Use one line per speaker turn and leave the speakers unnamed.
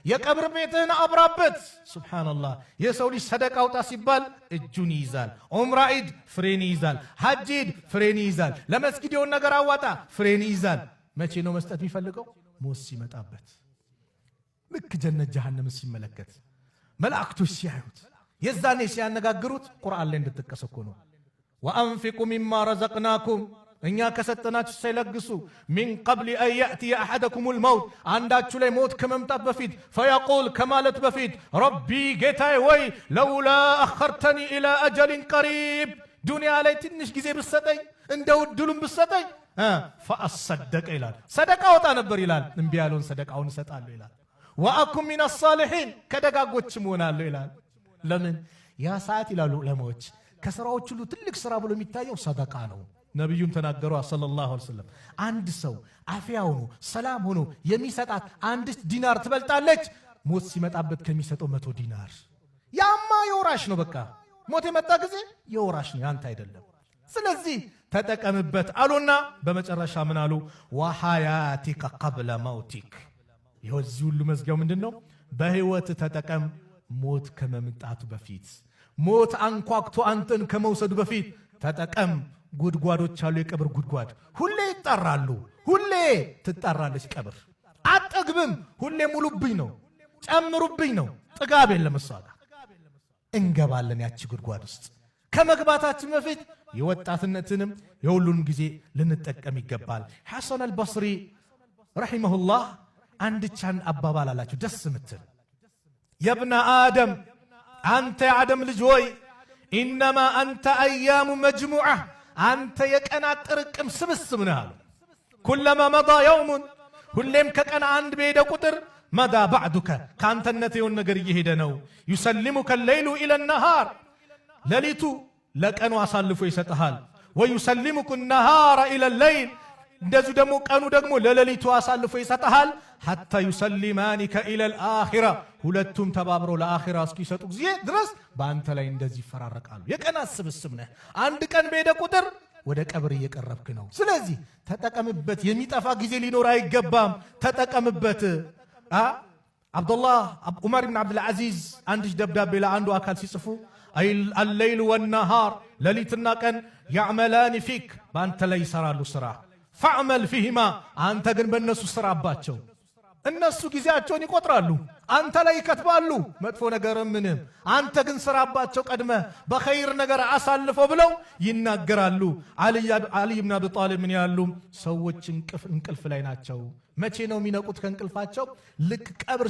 የቀብር ቤትህን አብራበት። ሱብሃንአላህ። የሰው ልጅ ሰደቃ አውጣ ሲባል እጁን ይይዛል። ዑምራ ሂድ ፍሬን ይይዛል። ሐጅ ሂድ ፍሬን ይይዛል። ለመስጊድ የሆነ ነገር አዋጣ ፍሬን ይይዛል። መቼ ነው መስጠት የሚፈልገው? ሞት ሲመጣበት፣ ልክ ጀነት ጀሃነም ሲመለከት፣ መላእክቶች ሲያዩት፣ የዛኔ ሲያነጋግሩት ቁርአን ላይ እንድትቀሰኮ ነው። ወአንፊቁ ሚማ ረዘቅናኩም እኛ ከሰጠናችሁ ሳይለግሱ ሚን ቀብል አን ያእቲየ አሐደኩሙል መውት አንዳችሁ ላይ ሞት ከመምጣት በፊት ፈየቁል ከማለት በፊት ረቢ ጌታዬ ወይ ለውላ አኸርተኒ ኢላ አጀሊን ቀሪብ ዱንያ ላይ ትንሽ ጊዜ ብሰጠኝ እንደው እድሉን ብሰጠኝ ፈአሰደቀ ይላል ሰደቃ ወጣ ነበር ይላል። እምቢ ያለውን ሰደቃውን እሰጣለሁ ይላል። ወአኩም ሚነ ሳሊሒን ከደጋጎችም ሆናለሁ ይላል። ለምን ያ ሰዓት ይላሉ ዑለማዎች ከስራዎች ሁሉ ትልቅ ስራ ብሎ የሚታየው ሰደቃ ነው። ነብዩም ተናገሩ ሰለላሁ ዐለይሂ ወሰለም አንድ ሰው አፍያ ሆኖ ሰላም ሆኖ የሚሰጣት አንድ ዲናር ትበልጣለች ሞት ሲመጣበት ከሚሰጠው 100 ዲናር። ያማ የወራሽ ነው። በቃ ሞት የመጣ ጊዜ የወራሽ ነው፣ ያንተ አይደለም። ስለዚህ ተጠቀምበት አሉና በመጨረሻ ምን አሉ? ወሐያቲከ ቀብለ መውቲክ። የዚህ ሁሉ መዝጊያው ምንድነው? በህይወት ተጠቀም ሞት ከመምጣቱ በፊት፣ ሞት አንኳክቶ አንተን ከመውሰዱ በፊት ተጠቀም። ጉድጓዶች አሉ፣ የቀብር ጉድጓድ ሁሌ ይጣራሉ፣ ሁሌ ትጣራለች ቀብር። አጠግብም፣ ሁሌ ሙሉብኝ ነው፣ ጨምሩብኝ ነው፣ ጥጋብ የለም። እሷ ጋር እንገባለን ያቺ ጉድጓድ ውስጥ። ከመግባታችን በፊት የወጣትነትንም የሁሉንም ጊዜ ልንጠቀም ይገባል። ሐሰን አልበስሪ ረሂመሁላህ አንድ ቻን አባባል አላቸው ደስ ምትል። የብነ አደም አንተ የአደም ልጅ ሆይ ኢነማ አንተ አያሙ መጅሙዓ አንተ የቀናት ጥርቅም ስብስብ ነህ አሉ። ኩለማ መዳ የውሙን ሁሌም ከቀን አንድ በሄደ ቁጥር መዳ ባዕዱከ ከአንተነት የሆን ነገር እየሄደ ነው። ዩሰሊሙከ ሌይሉ ኢለ ነሃር ሌሊቱ ለቀኑ አሳልፎ ይሰጥሃል። ወዩሰሊሙከ ነሃራ ኢለ ሌይል እንደዚሁ ደግሞ ቀኑ ደግሞ ለሌሊቱ አሳልፎ ይሰጥሃል። ሐታ ዩሰሊማኒከ ኢለል አኺራ ሁለቱም ተባብረው ለአኺራ እስኪሰጡ ጊዜ ድረስ በአንተ ላይ እንደዚህ ይፈራረቃሉ። የቀናት ስብስብ ነህ። አንድ ቀን በሄደ ቁጥር ወደ ቀብር እየቀረብክ ነው። ስለዚህ ተጠቀምበት። የሚጠፋ ጊዜ ሊኖር አይገባም። ተጠቀምበት። አብዱላህ ዑመር ብን አብዱልዓዚዝ አንድ ደብዳቤ ለአንዱ አካል ሲጽፉ አልለይሉ ወነሃር ሌሊትና ቀን ያዕመላኒ ፊክ በአንተ ላይ ይሰራሉ ስራ ፈዕመል ፊህማ አንተ ግን በእነሱ ስራባቸው። እነሱ ጊዜያቸውን ይቆጥራሉ፣ አንተ ላይ ይከትባሉ መጥፎ ነገር ምንም። አንተ ግን ስራባቸው ቀድመህ በኸይር ነገር አሳልፈው ብለው ይናገራሉ። አሊ ብን አቢ ጣሊብ ምን ያሉ ሰዎች እንቅልፍ ላይ ናቸው። መቼ ነው የሚነቁት ከእንቅልፋቸው? ልክ ቀብር